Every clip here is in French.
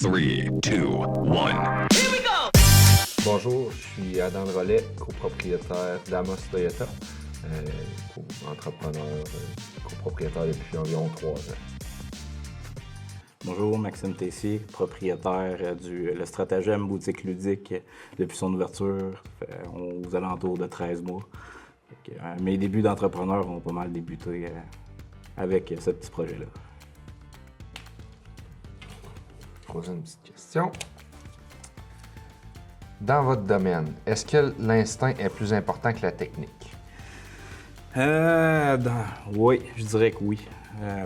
3, 2, 1. Bonjour, je suis Adam Drolet, copropriétaire d'Amos Toyota, entrepreneur, copropriétaire depuis environ 3 ans. Bonjour, Maxime Tessier, propriétaire du Le Stratagème boutique ludique depuis son ouverture aux alentours de 13 mois. Mes débuts d'entrepreneur ont pas mal débuté avec ce petit projet-là. Je pose une petite question. Dans votre domaine, est-ce que l'instinct est plus important que la technique? Oui, je dirais que oui.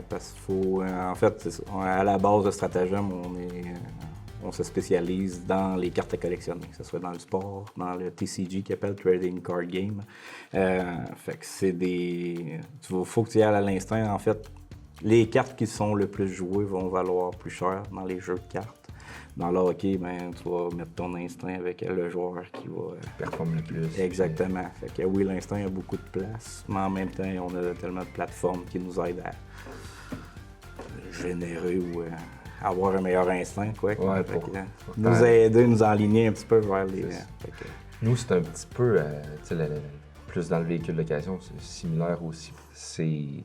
Parce qu'il faut. En fait, c'est ça. À la base de Stratagème, on se spécialise dans les cartes à collectionner, que ce soit dans le sport, dans le TCG qui appelle Trading Card Game. Fait que c'est des. Faut que tu y ailles à l'instinct. En fait, les cartes qui sont le plus jouées vont valoir plus cher dans les jeux de cartes. Dans le hockey, ben, tu vas mettre ton instinct avec le joueur qui va... Performe le plus. Exactement. Fait que oui, l'instinct a beaucoup de place, mais en même temps, on a tellement de plateformes qui nous aident à générer ou avoir un meilleur instinct, quoi. Ouais, Fait que, nous aider, nous enligner un petit peu vers les... Nous, c'est un petit peu, tu sais, plus dans le véhicule d'occasion, c'est similaire aussi. C'est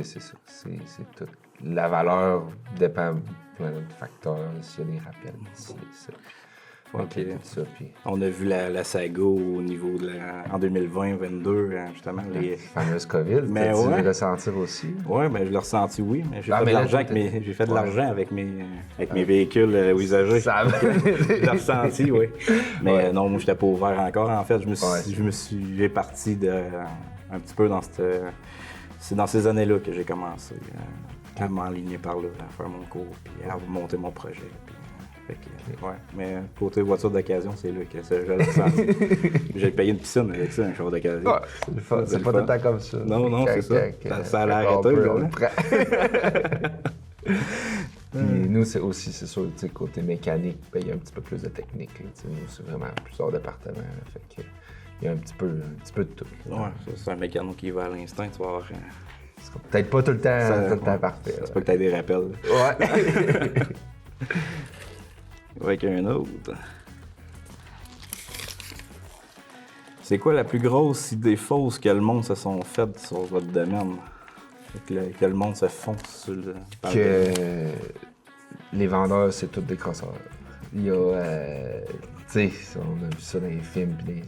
ça, c'est tout. La valeur dépend de plein de facteurs, s'il y a des rappels, c'est ça. Okay. Tout ça, puis... On a vu la saga au niveau de en 2020-2022, justement. Les fameuses COVID, mais tu ouais. le ressentir aussi? Oui, ben, je l'ai ressenti, oui, mais j'ai fait de l'argent j'ai fait de l'argent avec mes véhicules usagés. Ça je l'ai ressenti, oui. Mais non, moi, je n'étais pas ouvert encore. En fait, j'ai parti un petit peu dans c'est dans ces années-là que j'ai commencé à m'enligner par là, à faire mon cours, puis à monter mon projet. Ouais. Mais côté voiture d'occasion, c'est là que je l'ai ressenti. J'ai payé une piscine avec ça, un char d'occasion. Ouais, c'est le fun. C'est pas tout le temps comme ça. Non, c'est ça. Ça allait arrêter, là. Puis nous, c'est sûr, côté mécanique, ben, il y a un petit peu plus de technique. Nous, c'est vraiment plusieurs départements. Là, fait que, il y a un petit peu de tout. Ouais, c'est un mécano qui va à l'instinct, tu vas avoir... Peut-être pas tout le temps parfait. Ça se peut que tu aies des rappels. Ouais. Avec un autre. C'est quoi la plus grosse idée fausse que le monde se sont faites sur votre domaine? Que le monde se fonce sur le... Que les vendeurs, c'est tous des crosseurs. Il y a... tu sais, on a vu ça dans les films, puis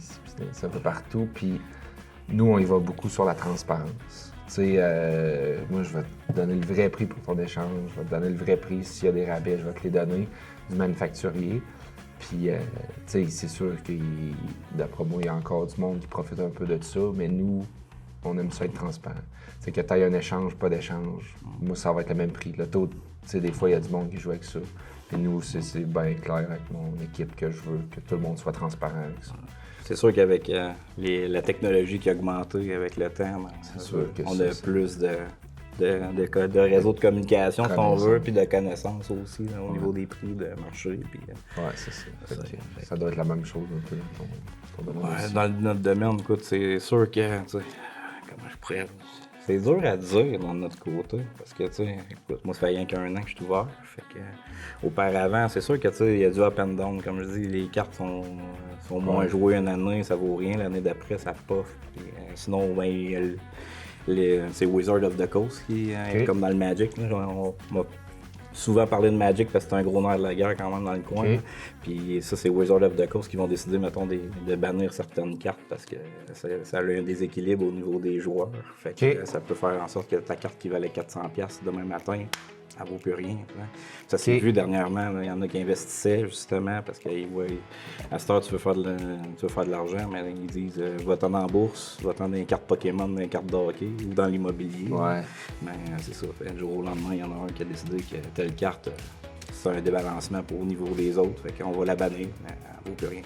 ça un peu partout. Puis nous, on y va beaucoup sur la transparence. Tu sais, moi, je vais te donner le vrai prix pour ton échange. Je vais te donner le vrai prix. S'il y a des rabais, je vais te les donner du manufacturier. Puis, tu sais, c'est sûr que d'après moi, il y a encore du monde qui profite un peu de ça, mais nous, on aime ça être transparent. Tu sais, que tu aies un échange, pas d'échange, moi, ça va être le même prix. Le taux, tu sais, des fois, il y a du monde qui joue avec ça. Puis nous, c'est bien clair avec mon équipe que je veux que tout le monde soit transparent avec ça. C'est sûr qu'avec la technologie qui a augmenté avec le temps, on a plus de réseaux de communication, si on veut, puis de connaissances aussi là, au niveau des prix de marché. Puis, c'est ça. Ça doit être la même chose un peu dans ton domaine. Dans notre domaine, écoute, c'est sûr que, comment je pourrais... C'est dur à dire dans notre côté, parce que, tu sais, écoute, moi, ça fait rien qu'un an que je suis ouvert. Fait que, auparavant, c'est sûr que, tu sais, il y a du up and down. Comme je dis, les cartes sont moins jouées une année, ça vaut rien. L'année d'après, ça poffe. Sinon, ben, c'est Wizard of the Coast qui est comme dans le Magic. Là. On m'a souvent parlé de Magic parce que c'est un gros nerf de la guerre quand même dans le coin. Puis ça, c'est Wizard of the Coast qui vont décider, mettons, de bannir certaines cartes parce que ça a un déséquilibre au niveau des joueurs. Fait que ça peut faire en sorte que ta carte qui valait 400$ demain matin, elle vaut plus rien. Ça s'est vu dernièrement, il y en a qui investissaient justement parce qu'ils voient à cette heure tu veux faire de l'argent, mais ils disent va-t'en en bourse, va-t'en dans les cartes Pokémon, dans les cartes de hockey ou dans l'immobilier. Ouais. Mais c'est ça. Du jour au lendemain, il y en a un qui a décidé que telle carte, c'est un débalancement au niveau des autres. Fait qu'on va la bannir, mais elle vaut plus rien.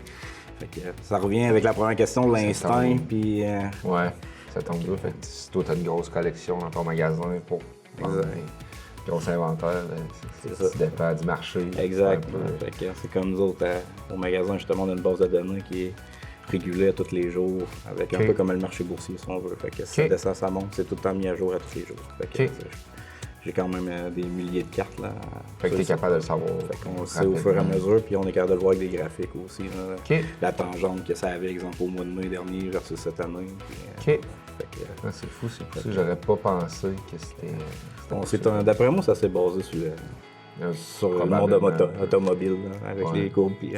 Fait que ça revient avec la première question, l'instinct, puis... Ouais, ça tombe là. Fait que si toi, t'as une grosse collection dans ton magasin pour vendre un gros inventaire, ça dépend du marché. Exact. Fait que c'est comme nous autres, au magasin, justement, on a une base de données qui est régulée à tous les jours, avec un peu comme le marché boursier, si on veut. Fait que si ça descend, ça monte, c'est tout le temps mis à jour à tous les jours. Fait que, j'ai quand même des milliers de cartes. Là, Fait que t'es capable de le savoir. On le sait au fur et à mesure, puis on est capable de le voir avec des graphiques aussi. Là. OK. La tangente que ça avait, exemple, au mois de mai dernier versus cette année. Puis, OK. C'est fou, c'est pour ça que j'aurais pas pensé que c'était d'après moi, ça s'est basé sur le monde automobile, là, avec les courbes. Puis,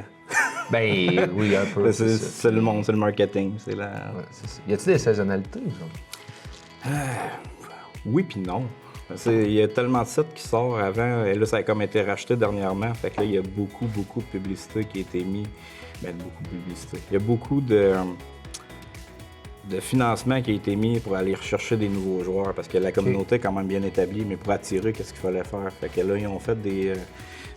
ben oui, un peu. c'est le monde, c'est le marketing. C'est la... c'est ça. Y a-t-il des saisonnalités, genre? Oui puis non. Il y a tellement de sites qui sortent avant, et là ça a comme été racheté dernièrement, fait que là il y a beaucoup de publicité qui a été mis. Ben beaucoup de publicité. Il y a beaucoup de financement qui a été mis pour aller rechercher des nouveaux joueurs, parce que la communauté est quand même bien établie, mais pour attirer, qu'est-ce qu'il fallait faire? Fait que là, ils ont fait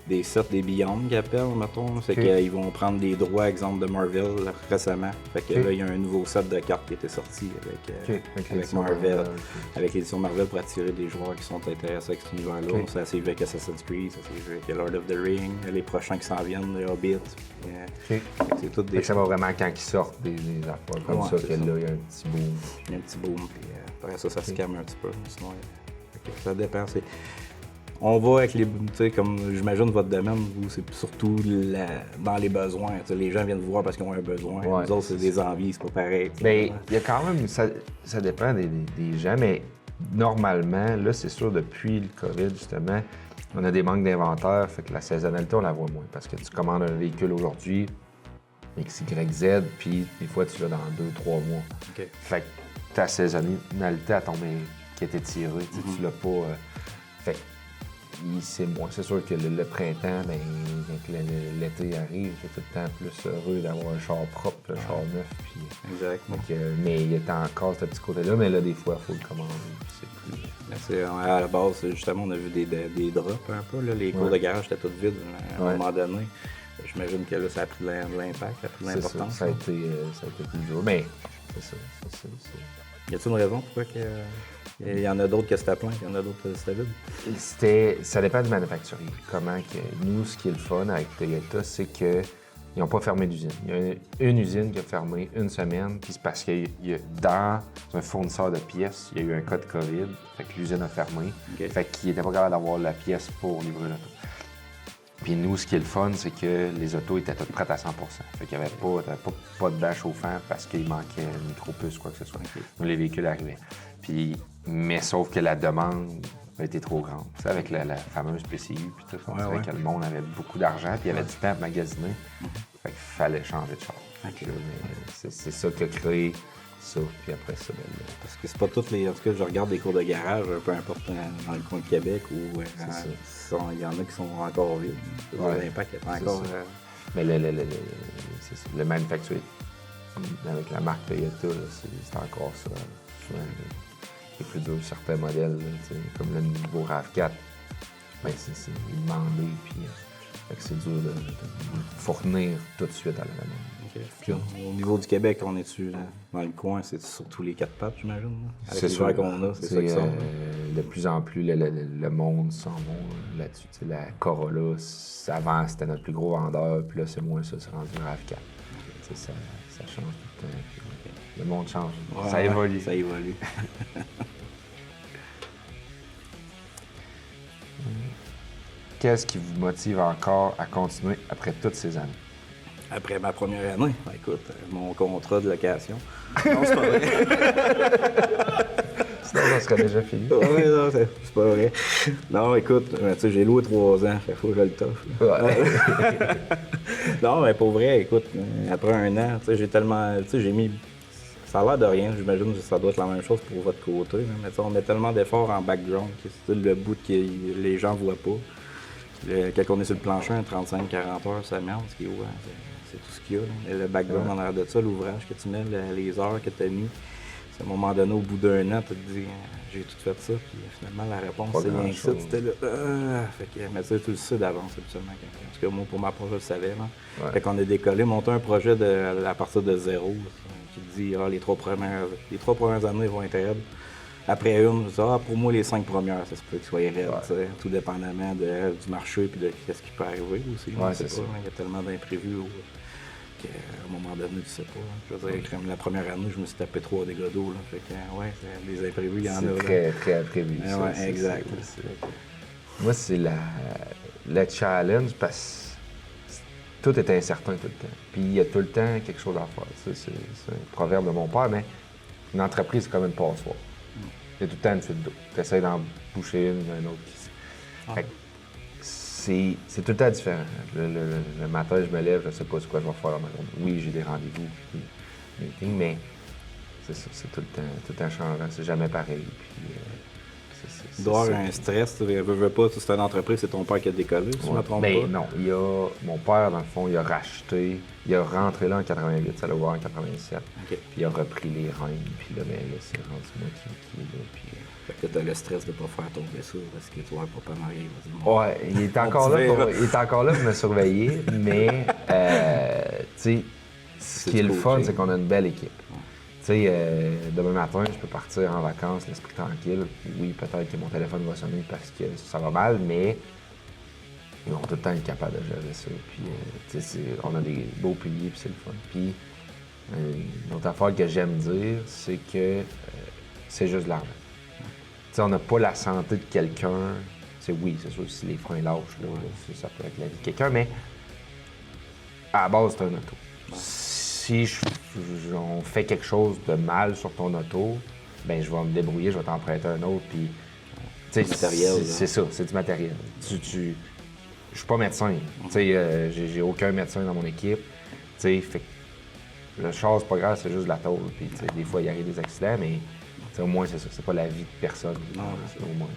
des sets, des Beyond qu'ils appellent, mettons. C'est qu'ils vont prendre des droits, exemple, de Marvel récemment. Fait que là, il y a un nouveau set de cartes qui a été sorti avec Marvel, avec l'édition Marvel pour attirer des joueurs qui sont intéressés avec cet univers-là. Ça s'est vu avec Assassin's Creed, ça s'est vu avec Lord of the Rings, les prochains qui s'en viennent, les Hobbits. C'est tout des... Ça va vraiment quand ils sortent des affaires comme ça, que là, il y a un petit boom. Il y a un petit boom, puis après ça se calme un petit peu. Sinon, ça dépend. On va avec les... Tu sais, comme j'imagine votre domaine, vous, c'est surtout dans les besoins. T'sais, les gens viennent vous voir parce qu'ils ont un besoin. Nous autres, c'est des envies, c'est pas pareil. Bien, il y a quand même... Ça dépend des gens, mais normalement, là, c'est sûr, depuis le COVID, justement, on a des manques d'inventaire, fait que la saisonnalité, on la voit moins. Parce que tu commandes un véhicule aujourd'hui, X, Y, Z, puis des fois, tu l'as dans 2-3 mois. Fait que ta saisonnalité, elle tombe qui a été tirée, tu l'as pas... fait que c'est moins. C'est sûr que le printemps, ben, quand l'été arrive, t'es tout le temps plus heureux d'avoir un char propre, un char neuf. Puis, exactement. Donc, mais il y a encore ce petit côté-là, mais là, des fois, il faut le commander. C'est plus... À la base, justement, on a vu des drops un peu. Là. Les cours de garage étaient tous vides à un moment donné. J'imagine que là, ça a pris de l'impact, ça a pris de l'importance. Ça a été plus dur, mais c'est ça. Y a-t-il une raison pourquoi il y en a d'autres que c'était plein, il y en a d'autres que c'était vide? Ça dépend du manufacturier. Nous, ce qui est le fun avec Toyota, c'est qu'ils n'ont pas fermé d'usine. Il y a une usine qui a fermé une semaine, puis c'est parce que dans un fournisseur de pièces, il y a eu un cas de COVID, fait que l'usine a fermé. Fait qu'il n'était pas capable d'avoir la pièce pour livrer l'auto. Puis nous, ce qui est le fun, c'est que les autos étaient toutes prêtes à 100 Fait qu'il n'y avait pas de banc chauffant parce qu'il manquait une micro-puce, quoi que ce soit. Donc, les véhicules arrivaient. Mais sauf que la demande a été trop grande. Tu sais, avec la fameuse PCU, puis tout, on dirait que le monde avait beaucoup d'argent, puis il y avait du temps à magasiner. Fait qu'il fallait changer de char. C'est ça qui a créé ça, puis après ça, parce que c'est pas toutes les... En tout cas, je regarde des cours de garage, peu importe dans le coin de Québec, où il y en a qui sont encore vides. L'impact est encore... Mais le manufacturier, avec la marque Toyota, c'est encore ça. C'est plus dur, certains modèles, là, comme le nouveau RAV4, ben, c'est demandé, puis c'est dur de fournir tout de suite à la demande. Au niveau du Québec, on est-tu dans le coin, c'est surtout les 4 pattes, j'imagine? C'est sûr qu'on a, c'est ça qui sort. De plus en plus, le monde s'en va là-dessus. La Corolla, avant, c'était notre plus gros vendeur, puis là, c'est moins ça, c'est rendu RAV4. Ça change tout le temps. Puis, le monde change. Ça évolue. Ça évolue. Qu'est-ce qui vous motive encore à continuer après toutes ces années? Après ma première année, écoute, mon contrat de location. Non, c'est pas vrai. Sinon, ça serait déjà fini. Oui, non, c'est pas vrai. Non, écoute, tu sais, j'ai loué 3 ans, il faut que je le toffe. Non, mais pour vrai, écoute, après un an, tu sais, j'ai tellement... Tu sais, j'ai mis... Ça a l'air de rien, j'imagine que ça doit être la même chose pour votre côté. Mais on met tellement d'efforts en background que c'est le bout que les gens voient pas. Quand on est sur le plancher, 35-40 heures semaine, ce qui est c'est tout ce qu'il y a. Là. Le background en arrière de ça, l'ouvrage que tu mets, les heures que tu as mis. À un moment donné, au bout d'un an, tu te dis j'ai tout fait ça, puis finalement la réponse c'est rien que ça. Tu étais là. Mais tu le sais d'avance, absolument. En tout cas, moi, pour ma part, je le savais. Là. Fait qu'on a décollé, monté un projet à partir de zéro. Qui te dit les 3 premières années vont être raides. Après une, je dis, pour moi, les 5 premières, ça se peut qu'ils soient raides, tout dépendamment du marché et de ce qui peut arriver aussi. C'est ça. Il y a tellement d'imprévus qu'à un moment donné, tu sais pas. Je veux dire, comme la première année, je me suis tapé 3 dégâts d'eau. Là. Fait que, ouais, les imprévus, il y en a. C'est là. très, très imprévu. Ouais, ça, ouais, exact. Moi, c'est le challenge parce que tout est incertain tout le temps. Puis il y a tout le temps quelque chose à faire. Ça, c'est un proverbe de mon père, mais une entreprise, c'est comme une passoire. Il y a tout le temps une fuite d'eau. Tu essaies d'en boucher une, un autre qui... Fait que c'est tout le temps différent. Le matin, je me lève, je sais pas ce que je vais faire. Oui, j'ai des rendez-vous, puis des meetings, mais c'est ça, c'est tout le temps changeant. C'est jamais pareil. Puis, Il doit y ça. avoir un stress, tu veux pas, c'est une entreprise, c'est ton père qui a décollé, si je me trompe Ben pas. non, mon père, dans le fond, il a racheté, il a rentré là en 88, ça l'a ouvert en 87, puis il a repris les rênes, puis là, ben, là c'est rendu moi qui est là, puis... Fait que t'as le stress de pas faire tomber ça, parce que tu vois, papa Marie, il va dire... Bon, Ouais, il est encore là pour me surveiller, mais, tu sais, ce qui est le fun, c'est qu'on a une belle équipe. Tu sais, demain matin, je peux partir en vacances, l'esprit tranquille. Oui, peut-être que mon téléphone va sonner parce que ça va mal, mais ils vont tout le temps être capables de gérer ça. Puis, tu sais, on a des beaux piliers, puis c'est le fun. Puis, une autre affaire que j'aime dire, c'est que c'est juste de l'argent. Tu sais, on n'a pas la santé de quelqu'un. Oui, c'est sûr, si les freins lâchent, là, ça peut être la vie de quelqu'un, mais à la base, c'est un auto. Si on fait quelque chose de mal sur ton auto, ben je vais me débrouiller, je vais t'emprunter un autre, puis... Du matériel, c'est ça, c'est du matériel. Je suis pas médecin, tu sais, j'ai aucun médecin dans mon équipe, tu sais, fait que le char, c'est pas grave, c'est juste de la tôle, puis tu sais, des fois, il arrive des accidents, mais au moins, c'est ça, c'est pas la vie de personne. Non, c'est au moins.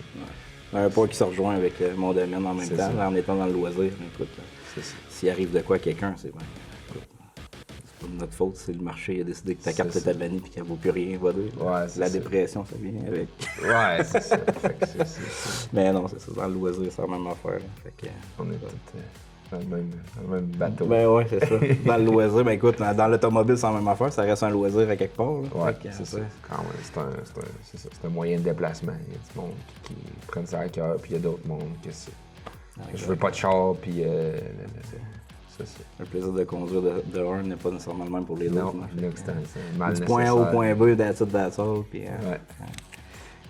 Un point qui se rejoint avec mon domaine en même temps, en étant dans le loisir. Écoute, s'il arrive de quoi à quelqu'un, c'est bien. C'est pas de notre faute, c'est le marché a décidé que ta carte est bannie et qu'elle vaut plus rien, va dire. Ouais, la dépression, ça vient avec. Ouais, c'est ça. Fait que c'est. Mais non, c'est ça. Dans le loisir, c'est la même affaire. Fait que, on est tous dans le même bateau. Ben ouais, c'est ça. Dans le loisir, ben écoute, dans l'automobile, c'est la même affaire. Ça reste un loisir à quelque part. Là. Ouais, c'est ça. Quand même, c'est un moyen de déplacement. Il y a du monde qui prennent ça à cœur, puis il y a d'autres mondes que c'est. Je veux pas de char, puis le plaisir de conduire de un n'est pas nécessairement le même pour les autres. Non, c'est mal du point A au point B, that's all. Puis, ouais.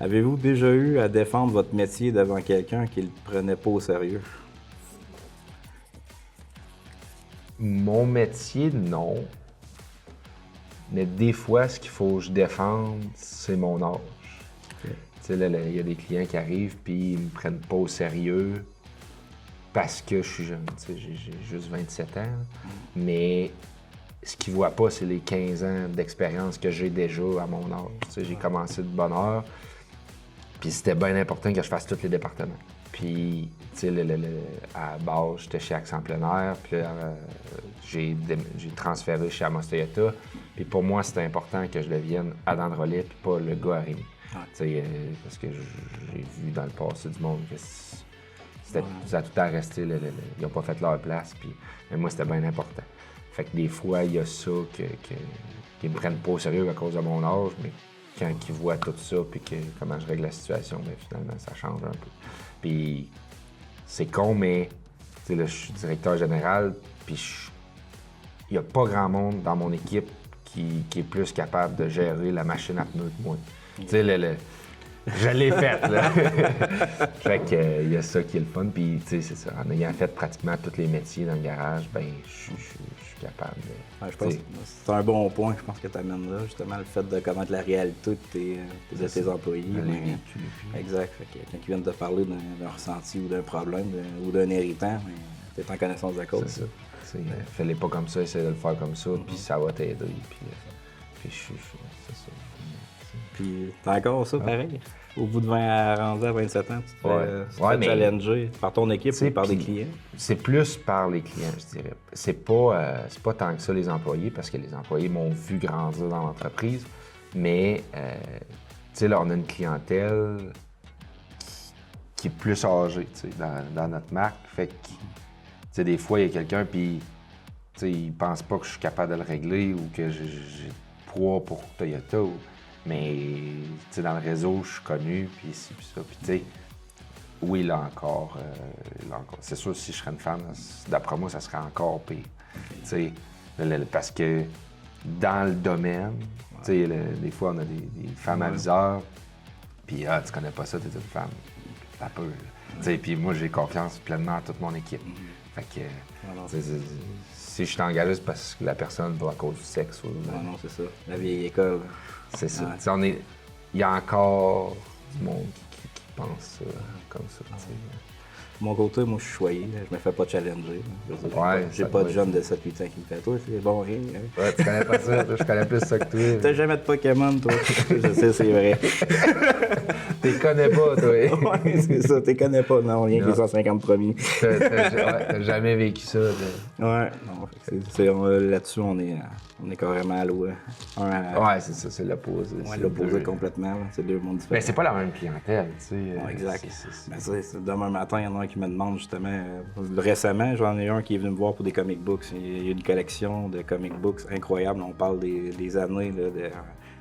Avez-vous déjà eu à défendre votre métier devant quelqu'un qui le prenait pas au sérieux? Mon métier, non. Mais des fois, ce qu'il faut que je défende, c'est mon âge. Okay. Tu sais, il y a des clients qui arrivent, puis ils me prennent pas au sérieux parce que je suis jeune. Tu sais, j'ai juste 27 ans. Mais ce qu'ils voient pas, c'est les 15 ans d'expérience que j'ai déjà à mon âge. Tu sais, j'ai commencé de bonne heure. Puis c'était bien important que je fasse tous les départements. Puis, tu sais, à la base, j'étais chez Accent Plein Air, puis là, j'ai transféré chez Amos Toyota. Puis pour moi, c'était important que je devienne Adam Drolet, puis pas le gars à Rémi. Tu sais, parce que j'ai vu dans le passé du monde que ça a tout le temps resté, ils n'ont pas fait leur place, puis mais moi, c'était bien important. Fait que des fois, il y a ça qu'ils me prennent pas au sérieux à cause de mon âge, mais quand ils voient tout ça, puis comment je règle la situation, bien finalement, ça change un peu. Puis c'est con, mais là, je suis directeur général, puis il n'y a pas grand monde dans mon équipe qui est plus capable de gérer la machine à pneus que moi. Tu sais, je l'ai faite, là. Fait que il y a ça qui est le fun, puis tu sais, c'est ça. En ayant fait pratiquement tous les métiers dans le garage, ben je suis capable de... Ouais, je pense que c'est un bon point, je pense que tu amènes là, justement, le fait de connaître la réalité de tes employés. Exact. Fait que quand ils viennent te parler d'un ressenti ou d'un problème ou d'un héritant, tu es en connaissance de la cause. C'est ça. Fais-les pas comme ça, essaie de le faire comme ça, puis ça va t'aider. Puis c'est ça. Puis t'as encore ça, pareil? Au bout de 20 à 27 ans, tu te fais challenger par ton équipe ou par des clients? C'est plus par les clients, je dirais. C'est pas tant que ça les employés, parce que les employés m'ont vu grandir dans l'entreprise, mais tu sais, là, on a une clientèle qui est plus âgée, tu sais, dans notre marque. Fait que, tu sais, des fois, il y a quelqu'un, puis tu sais, il pense pas que je suis capable de le régler ou que j'ai poids pour Toyota. Mais, tu sais, dans le réseau, je suis connu, puis ci, puis ça. Puis, tu sais, oui, là encore. C'est sûr, si je serais une femme, d'après moi, ça serait encore pire. Tu sais, Parce que dans le domaine, tu sais, des fois, on a des femmes aviseurs, puis tu connais pas ça, t'es une femme. T'as peur. Tu sais, puis moi, j'ai confiance pleinement en toute mon équipe. Fait que, si je suis engagé, c'est parce que la personne va à cause du sexe. Ou, Non, c'est ça. La vieille école. c'est ça. Ouais. Tu sais, il y a encore du monde qui pense comme ça. Tu sais. De mon côté, moi, je suis choyé. Je me fais pas challenger. Je veux dire, Ouais, j'ai ça pas de doit jeune être- de 7-8 ans qui me fait « Toi, c'est bon rien. Hein. Ouais, tu connais pas ça, toi, je connais plus ça que toi. T'as jamais de Pokémon, toi. » Je sais, c'est vrai. T'es connais pas, toi. Ouais, c'est ça. T'es connais pas. Non, rien que Non. les 150 premiers. T'as jamais vécu ça. Ouais. Non, fait que là-dessus, on est carrément alloué. Ouais, c'est ça, c'est l'opposé. Ouais, c'est l'opposé deux- complètement. Là. C'est deux mondes différents. Ben, c'est pas la même clientèle, tu sais. Ouais, exact. c'est- Ben, c'est demain matin, il y en a un qui me demande justement. Récemment, j'en ai un qui est venu me voir pour des comic books. Il y a une collection de comic books incroyable. On parle des années, là,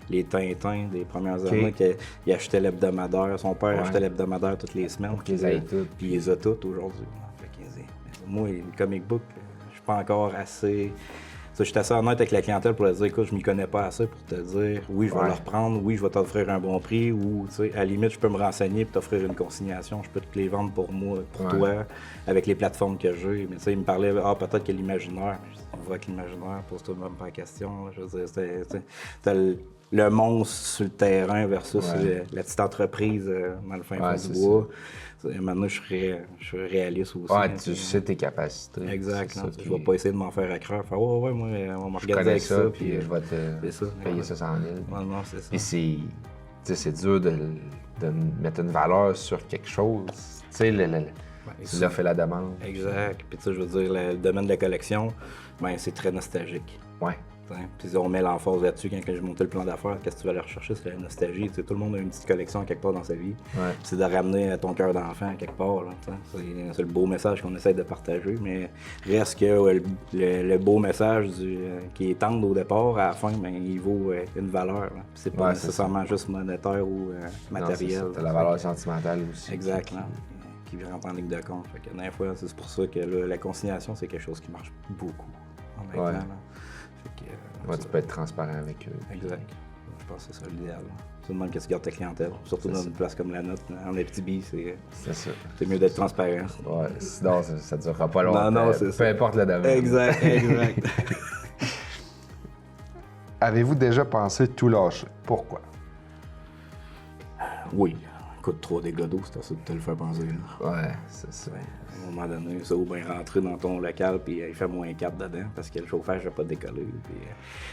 les Tintins, des premières années, qu'il achetait l'hebdomadaire. Son père achetait l'hebdomadaire toutes les semaines. qu'ils aient toutes. Puis il les a toutes aujourd'hui. Fait qu'il dit, moi, les comic books, je suis pas encore assez. Je suis assez honnête avec la clientèle pour leur dire, écoute, je m'y connais pas assez pour te dire, oui, je vais Ouais. le reprendre, oui, je vais t'offrir un bon prix, ou, tu sais, à la limite, je peux me renseigner et t'offrir une consignation, je peux te les vendre pour moi, pour Ouais. toi, avec les plateformes que j'ai. Mais tu sais, il me parlait, peut-être que l'imaginaire. Je dis, on voit que l'imaginaire, pose-toi même pas la question. Là. Je veux dire, t'as le monstre sur le terrain versus la petite entreprise dans le fin fond c'est du bois. Maintenant, je suis réaliste aussi. Ouais, hein, tu sais tes capacités. Exact. c'est Non, ça, je vais pas essayer de m'en faire accroire. Faire, ouais, moi, on m'a Je regardé connais avec ça, ça. puis je vais c'est ça, te payer ouais. ça 100 000. Non, c'est ça. Puis tu sais, c'est dur de mettre une valeur sur quelque chose. Tu sais, tu l'as fait la demande. Exact. Puis tu sais, je veux dire, le domaine de la collection, ben, c'est très nostalgique. Ouais. T'sais. Puis on met l'emphase là-dessus quand j'ai monté le plan d'affaires. Qu'est-ce que tu vas aller rechercher? C'est la nostalgie. T'sais, tout le monde a une petite collection quelque part dans sa vie. Ouais. Puis c'est de ramener ton cœur d'enfant quelque part. Là, c'est le beau message qu'on essaie de partager. Mais reste que le beau message qui est tendre au départ, à la fin, ben, il vaut une valeur. Là. Puis c'est pas Ouais, nécessairement juste monétaire ou matériel. T'as la valeur sentimentale aussi. Exact. Là, qui rentre en ligne de compte. Fait que, des fois, c'est pour ça que là, la consignation, c'est quelque chose qui marche beaucoup. Honnêtement, Ouais. là. Fait que, Ouais, ça- tu peux être transparent avec eux. Exact. Je pense que c'est ça l'idéal. C'est le même que tu gardes ta clientèle. Surtout dans une place comme la nôtre, en Abitibi, C'est ça. c'est mieux d'être transparent. Ouais, sinon, ça ne durera pas longtemps. Non, c'est peu ça. importe le domaine. Exact. Avez-vous déjà pensé tout lâcher? Pourquoi? Oui. Écoute, 3 dégâts d'eau, c'est à ça de te le faire penser. Là. Ouais, c'est ça. À un moment donné, ça ou bien rentrer dans ton local puis il fait moins 4 dedans parce que le chauffage n'a pas décollé. Puis,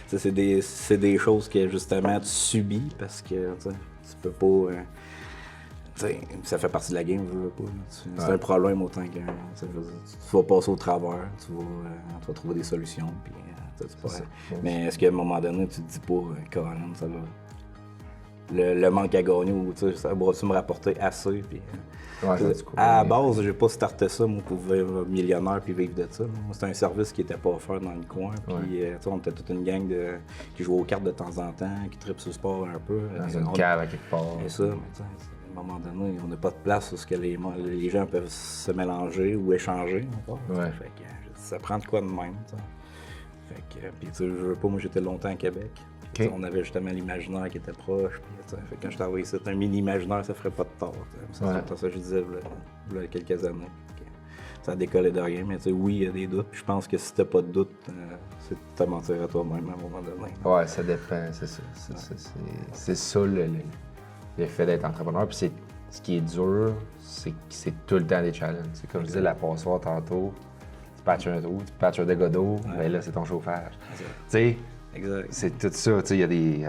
ça, c'est des choses que justement tu subis parce que tu sais, tu peux pas. Tu sais, ça fait partie de la game, je veux pas. Là. C'est un problème autant que. Tu vas passer au travers, tu vas trouver des solutions. Puis, tu sais, mais est-ce qu'à un moment donné, tu te dis pas, Colin, ça va. Le manque à gagner ou ça va-tu me rapporter assez? Puis, Ouais, ça, du coup, à la ouais. base, j'ai pas starté ça moi, pour devenir millionnaire puis vivre de ça. Là. Moi, c'était un service qui était pas offert dans le coin. Puis, on était toute une gang qui jouait aux cartes de temps en temps, qui tripe sur le sport un peu. Dans une cave à quelque part. Et ça, mais tu sais, à un moment donné, on n'a pas de place où ce que les gens peuvent se mélanger ou échanger encore. Ouais. Fait que, ça prend de quoi de même. T'sais. Fait que, puis tu sais, je veux pas, moi j'étais longtemps à Québec. Ok. On avait justement l'imaginaire qui était proche. Puis, fait que quand je t'envoyais ici, un mini-imaginaire, ça ferait pas de tort. C'est Ouais. ça que je disais il y a quelques années. Fait que ça a décollé de rien, mais tu sais, oui, il y a des doutes. Puis je pense que si t'as pas de doute, c'est de te mentir à toi-même à un moment donné. Ouais, ça dépend, c'est ça. C'est ça le fait d'être entrepreneur. Puis ce qui est dur, c'est que c'est tout le temps des challenges. C'est comme je disais, la passoire tantôt, tu patches un trou, tu patches un dégât d'eau, mais là, c'est ton chauffage. Tu sais, Exact. c'est tout ça. Tu sais, il y a des.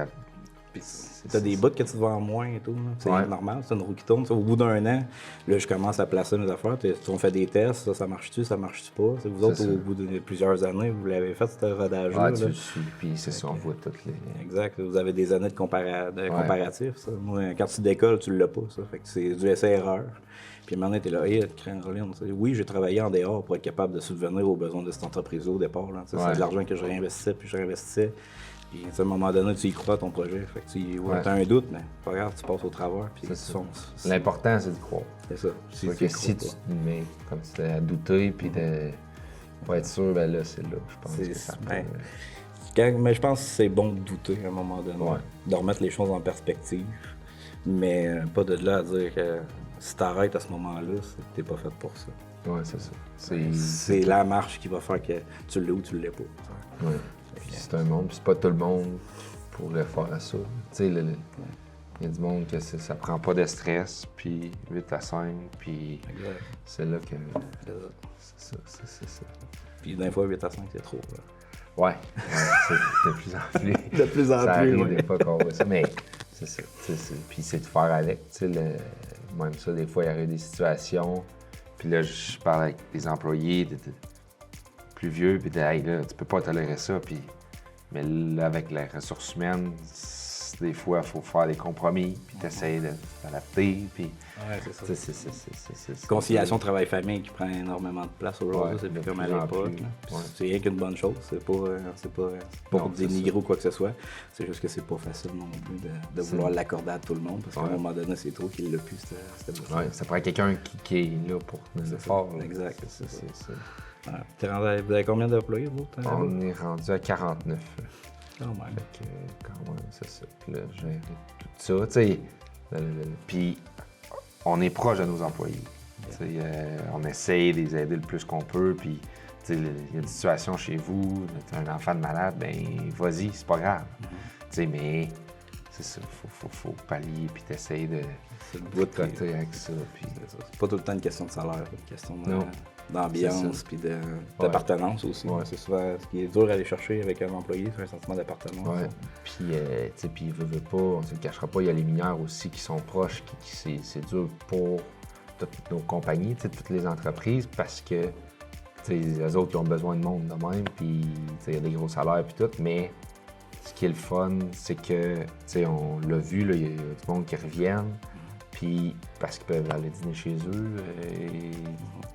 Puis t'as des bouts que tu te vends moins et tout. là. C'est Ouais. normal, c'est une roue qui tourne. T'sais, au bout d'un an, là, je commence à placer mes affaires. On fait des tests, ça marche-tu, ça marche-tu pas. T'sais, vous autres, ça. au bout de plusieurs années, vous l'avez fait, ce rodage-là. Ah, là. tu le suis, puis c'est ça, on voit toutes les. Exact. Vous avez des années de comparatifs, ça. Moi, quand tu décolles, tu l'as pas, ça. Fait que c'est du essai-erreur. Puis maintenant, t'es là, hey, Caroline, oui, j'ai travaillé en dehors pour être capable de subvenir aux besoins de cette entreprise au départ. Là. C'est de l'argent que je réinvestissais, puis je réinvestissais. Puis à un moment donné, tu y crois à ton projet. Fait que tu as un doute, mais pas grave, tu passes au travers, puis tu fonces. L'important, c'est de croire. C'est ça. Si tu te mets, comme tu dis, à douter, puis Pour être sûr, ben là, c'est là. Je pense C'est- que ça ben, peut... mais je pense que c'est bon de douter à un moment donné, Ouais. de remettre les choses en perspective, mais pas de là à dire que si t'arrêtes à ce moment-là, c'est que t'es pas fait pour ça. Ouais, c'est ça. C'est la marche qui va faire que tu l'as ou tu l'as pas. Ouais. Puis c'est un monde, puis c'est pas tout le monde pourrait faire ça. Tu sais, il y a du monde que ça prend pas de stress, puis 8 à 5, puis Exact. c'est là que... C'est ça. C'est ça. Puis d'un fois, 8 à 5, c'est trop. Là. Ouais, c'est de plus en plus. De plus en Ça plus, arrive ouais. des fois qu'on voit ça, mais c'est ça. Puis c'est de faire avec. Tu sais, même ça, des fois, il y aurait des situations. Puis là, je parle avec des employés plus vieux, puis de hey, là, tu peux pas tolérer ça. Puis, mais là, avec la ressource humaine, des fois, il faut faire des compromis, puis t'essayes d'adapter. Puis, Ouais, c'est ça. tu sais, c'est Conciliation travail-famille qui prend énormément de place aujourd'hui, Ouais, c'est plus de comme à plus en l'époque. plus, là. ouais. C'est rien qu'une bonne chose, c'est pas Non, pour c'est dénigrer ou quoi que ce soit. C'est juste que c'est pas facile non plus de vouloir l'accorder à tout le monde, parce qu'à Ouais. un moment donné, c'est trop qu'il l'a plus, cette bouffe. Ouais, ça prend quelqu'un qui est là pour tenir le fort. là. Exact, C'est c'est ça. Vous avez combien d'employés, vous? On est rendu à 49. Quand même. Fait que, quand même, c'est ça. Puis là, gérer tout ça, tu sais. Puis, on est proche de nos employés. Tu sais, on essaye de les aider le plus qu'on peut. Puis, tu sais, il y a une situation chez vous, t'as un enfant de malade, ben vas-y, c'est pas grave. Tu sais, mais c'est ça, faut pallier, puis t'essayes de C'est le bout de côté avec ça. Puis, C'est pas tout le temps une question de salaire, c'est une question Non. d'ambiance C'est puis d'appartenance aussi. Ouais. C'est souvent ce qui est dur à aller chercher avec un employé, c'est un sentiment d'appartenance. ouais. Puis, tu sais, puis veut pas, on se le cachera pas, il y a les mineurs aussi qui sont proches, c'est dur pour toutes nos compagnies, tu sais, toutes les entreprises, parce que, tu sais, les autres, ils ont besoin de monde de même, puis, tu sais, il y a des gros salaires puis tout, mais ce qui est le fun, c'est que, tu sais, on l'a vu, là, il y a du monde qui reviennent, puis parce qu'ils peuvent aller dîner chez eux, et,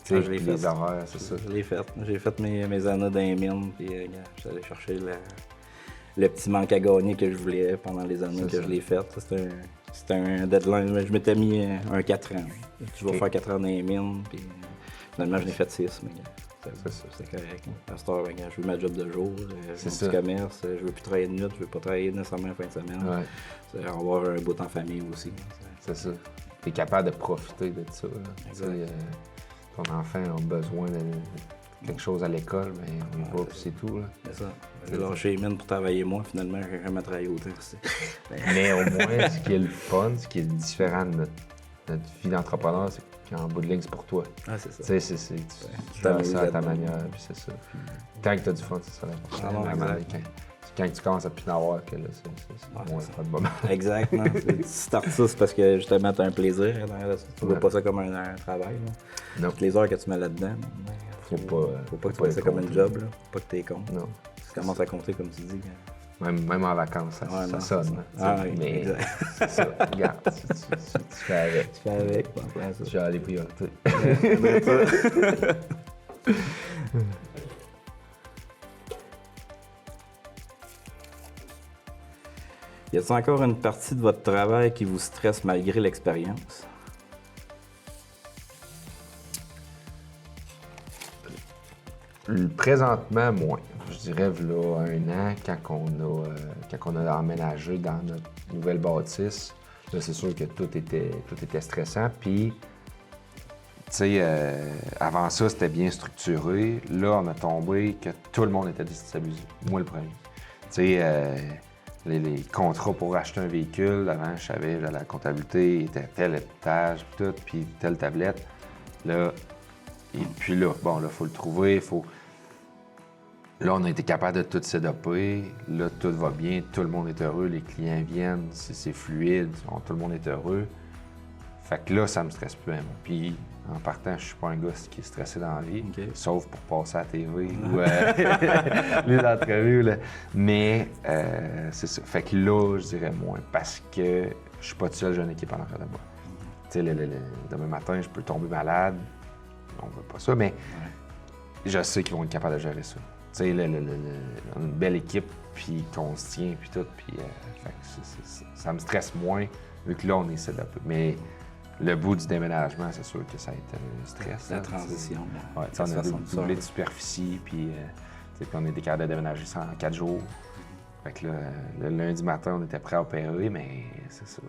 tu sais, Je l'ai puis fait. les horaires, c'est ça. Je l'ai fait. J'ai fait mes années dans les mines, puis j'étais allé chercher le petit manque à gagner que je voulais pendant les années C'est que ça. je l'ai fait. C'était un deadline. Je m'étais mis un 4 ans. Tu vas Ok. faire 4 ans dans les mines, puis finalement, je l'ai fait 6, mais C'est ça. c'est correct. À cette heure, je veux ma job de jour, C'est mon ça. petit commerce, je veux plus travailler de nuit, je veux pas travailler nécessairement la fin de semaine. Ouais, C'est avoir un bout en famille aussi. c'est ça. T'es capable de profiter de ça, là. Tu sais, Exact. ton enfant a besoin de quelque chose à l'école, mais on y va, puis c'est tout, là. C'est ça. J'ai lâché les mines pour travailler moi, finalement, j'ai jamais travaillé autant. Mais au moins, ce qui est le fun, ce qui est différent de notre vie d'entrepreneur, c'est qu'en bout de ligne, c'est pour toi. Ah, c'est ça. Tu sais, tu fais t'amuses ça à ta là-dedans. manière, puis c'est ça. Puis tant que tu as du fun, c'est ça l'important. Ah non, Vraiment, exact. quand tu commences à plus en avoir, que là, c'est Ouais, moins c'est ça. pas de moment. Exact, non? Tu startes ça, c'est parce que justement, tu as un plaisir derrière ça. Tu vois Ouais. pas ça comme un travail. Là. Non, Toutes les heures que tu mets là-dedans, Faut pas que tu pas vois ça être comme un contre. job. Là. Faut pas que tu es con. non. Tu commences à compter, comme tu dis. Même en vacances, ça, Ouais, ça non, sonne. c'est hein, ça. Ah, tu sais, oui, mais exact. c'est ça, regarde, tu fais avec. Tu fais avec, t'en prends ça. Tu as les priorités. Y a-t-il encore une partie de votre travail qui vous stresse malgré l'expérience? Présentement, moins. Je dirais, là, 1 an, quand on a emménagé dans notre nouvelle bâtisse, là, c'est sûr que tout était stressant. Puis, tu sais, avant ça, c'était bien structuré. Là, on a tombé que tout le monde était déstabilisé. Moi, le premier. Tu sais, les contrats pour acheter un véhicule, avant, je savais, là, la comptabilité était tel étage, tout, puis telle tablette. Là, et puis là, bon, là, il faut le trouver, Là, on a été capable de tout s'adapter. Là, tout va bien, tout le monde est heureux, les clients viennent, c'est fluide, tout le monde est heureux. Fait que là, ça me stresse plus. Hein. Puis, en partant, je suis pas un gars qui est stressé dans la vie, OK. sauf pour passer à la TV ou les entrevues. Là. Mais c'est ça. Fait que là, je dirais moins, parce que je suis pas tout seul, j'ai une équipe en arrière de moi. Tu sais, demain matin, je peux tomber malade. On veut pas ça, mais je sais qu'ils vont être capables de gérer ça. Tu sais, on a une belle équipe, puis qu'on se tient, puis tout, puis fait que ça me stresse moins, vu que là, on essaie d'un peu. Mais le bout du déménagement, c'est sûr que ça a été un stress. La là. transition. Ouais, tu sais, on a doublé de superficie, puis tu sais, puis on était capable de déménager ça en 4 jours. Fait que là, le lundi matin, on était prêt à opérer, mais c'est ça.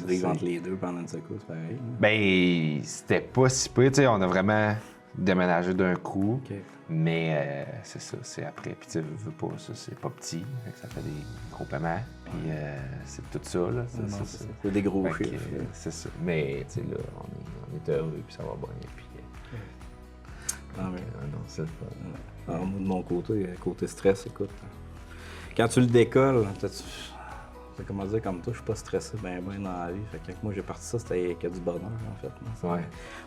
Vivre entre les deux pendant une secousse, c'est pareil. Ben, c'était pas si peu, tu sais, on a vraiment déménagé d'un coup. OK. Mais c'est ça, c'est après. Puis tu sais, veux pas, ça, c'est pas petit, fait que ça fait des gros paiements. Puis c'est tout ça, là. C'est des gros Fait que, chiffres. c'est ça. Mais, tu sais, là, on est heureux, puis ça va bien, puis... Ah, mais, non, c'est le fun. alors, moi, de mon côté stress, écoute, quand tu le décolles, c'est comment dire, comme toi, je suis pas stressé ben dans la vie. Fait que quand moi j'ai parti ça, c'était que du bonheur, en fait. Moi. Ouais.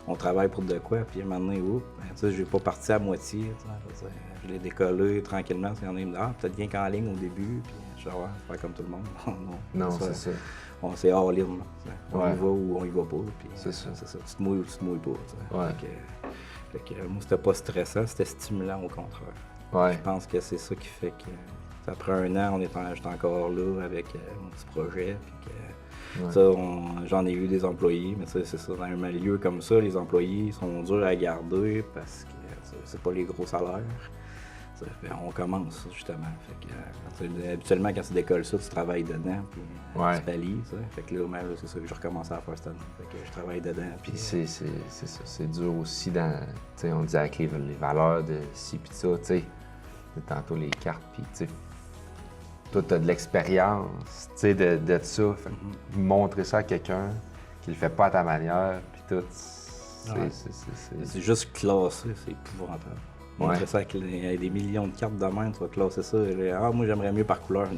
On travaille pour de quoi, puis maintenant, tu sais, j'ai pas parti à moitié. Je l'ai décollé tranquillement. Il y en a qui me disent, peut-être bien qu'en ligne au début, puis je vais faire comme tout le monde. Non, c'est ça. C'est all-in. Là, on Ouais. y va ou on y va pas. Puis, C'est ça. Tu te mouilles ou tu te mouilles pas. Ouais. Fait que, moi, c'était pas stressant, c'était stimulant au contraire. Ouais. Je pense que c'est ça qui fait que, après un an, j'étais encore là avec mon petit projet. Puis que, Ouais. ça, j'en ai eu des employés, mais c'est ça, dans un milieu comme ça, les employés sont durs à garder parce que c'est pas les gros salaires. Fait, on commence, justement. Fait que, habituellement, quand tu décolles ça, tu travailles dedans, puis Ouais. tu pallies. Fait que là, c'est ça que je recommence à faire cette année. Fait que je travaille dedans. Puis Puis c'est ça, c'est dur aussi dans, tu sais, on disait avec les valeurs de ci puis ça, tu sais, tantôt les cartes, puis tu sais, toi, t'as de l'expérience, tu sais, de ça, fait que montrer ça à quelqu'un qui le fait pas à ta manière, puis tout, Ouais. c'est juste classé, c'est épouvantable. Ouais. Montrer ça avec des millions de cartes de même, tu vas classer ça. Moi, j'aimerais mieux par couleur.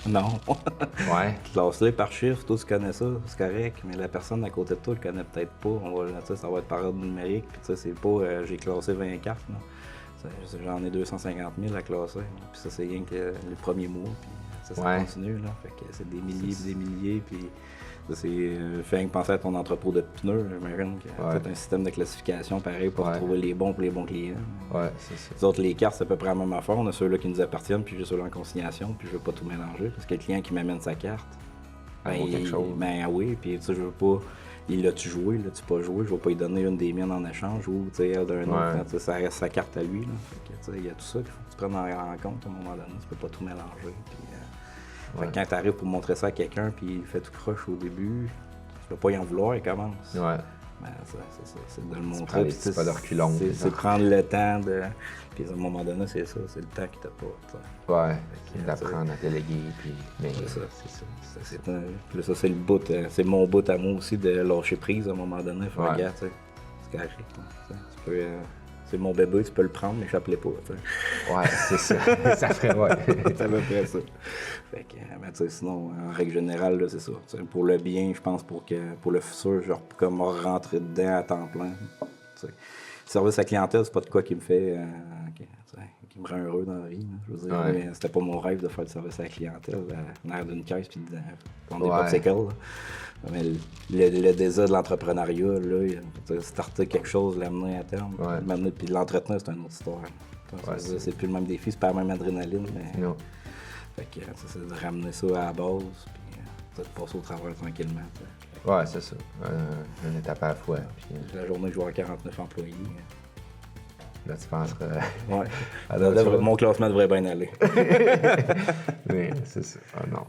Non. Ouais, Classe-les par chiffre, toi, tu connais ça, c'est correct, mais la personne à côté de toi, elle le connaît peut-être pas. Ça va être par ordre numérique, puis c'est pas j'ai classé 20 cartes. Là. J'en ai 250 000 à classer. Puis ça, c'est rien que le premier mois, puis ça Ouais. continue. Là. Fait que c'est des milliers et des milliers, puis ça, c'est fait que penser à ton entrepôt de pneus. J'imagine qu'il y a Ouais. peut-être un système de classification pareil pour Ouais. trouver les bons pour les bons clients. ouais, c'est ça. Les autres, les cartes, c'est à peu près la même affaire. On a ceux-là qui nous appartiennent, puis j'ai ceux-là en consignation, puis je veux pas tout mélanger. Parce que le client qui m'amène sa carte, Elle vaut quelque chose. ben oui, puis tu sais, je veux pas. Il l'a-tu joué, l'as-tu pas joué, je vais pas lui donner une des miennes en échange ou tu sais, elle d'un autre, Ouais. tu sais, ça reste sa carte à lui. Là. Fait que, tu sais, il y a tout ça qu'il faut que tu prennes en compte à un moment donné, tu peux pas tout mélanger. Puis, fait Ouais. que quand tu arrives pour montrer ça à quelqu'un, puis il fait tout croche au début, tu vas pas y en vouloir, il commence. Ouais, Ben, c'est ça, c'est de le prends montrer. les puis petits tu pas sais, de reculons, puis c'est prendre le temps de. Puis à un moment donné, c'est ça, c'est le temps qui t'a pas. Tu sais. ouais, Fait que, d'apprendre à déléguer, puis... Mais C'est ça. Puis là, ça, c'est le bout, c'est mon bout à moi aussi de lâcher prise à un moment donné. Faire Ouais. gaffe, tu sais. C'est correct. Là, tu sais. Tu peux, c'est mon bébé, tu peux le prendre, mais j'appelais pas. Tu sais. ouais, c'est ça, ça ferait, ouais. C'est à peu près ça. Fait que, ben, tu sais, sinon, en règle générale, là, c'est ça. Tu sais, pour le bien, je pense, pour le futur, genre, comme rentrer dedans à temps plein. Tu sais. Le service à clientèle, c'est pas de quoi qui me fait. Qui me rend heureux dans la vie. Là, je veux dire, Ouais. mais c'était pas mon rêve de faire du service à la clientèle, en l'air d'une caisse puis de prendre des Ouais. popsicles. Là. Mais le désir de l'entrepreneuriat, là, starter quelque chose, l'amener à terme, Ouais. l'amener, puis l'entretenir, c'est une autre histoire. Ouais, C'est plus le même défi, c'est pas la même adrénaline, mais Non. fait que, c'est de ramener ça à la base, puis de passer au travers tranquillement. T'sais. Ouais, c'est ça. Une étape à la fois. Puis La journée, je vais avoir 49 employés. là, tu penseras. Ouais. Ah, là, tu vas- Mon classement devrait bien aller. Mais c'est ça. Ah non.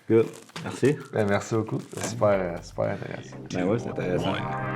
Good. Merci. Ben, merci beaucoup. Super intéressant. Ben ouais, c'est intéressant. One.